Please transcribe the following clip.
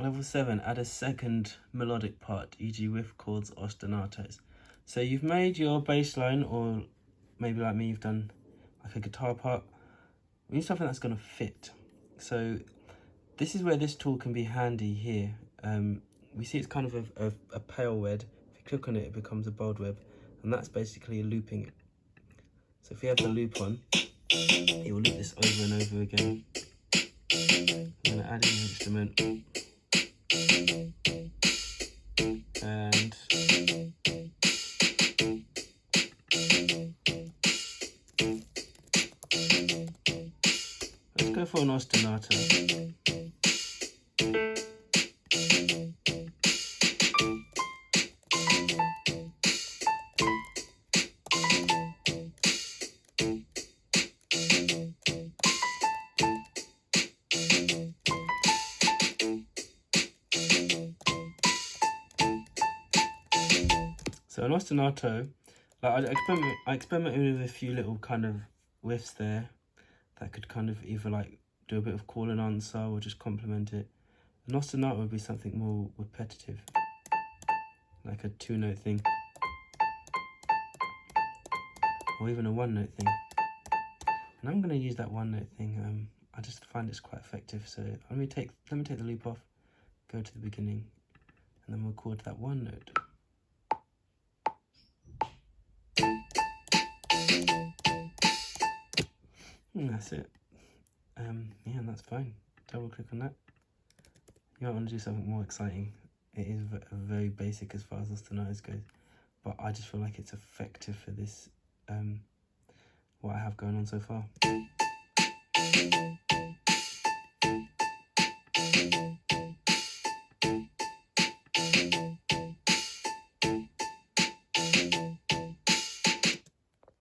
Level 7, add a second melodic part, e.g. riff chords, ostinatos. So you've made your bass line, or maybe like me, you've done like a guitar part. We need something that's going to fit. So this is where this tool can be handy here. We see it's kind of a pale red. If you click on it, it becomes a bold red, and that's basically looping it. So if you have the loop on, it will loop this over and over again. I'm going to add in the instrument. And let's go for an ostinato. So an ostinato, like I experimented with a few little kind of riffs there that could kind of either like do a bit of call and answer or just complement it. An ostinato would be something more repetitive, like a 2-note thing, or even a 1-note thing. And I'm going to use that 1-note thing. I just find it's quite effective. So let me take the loop off, go to the beginning, and then record that 1-note. And that's it. Yeah, and that's fine. Double click on that. You might want to do something more exciting. It is very basic as far as ostinatos goes, but I just feel like it's effective for this, what I have going on so far.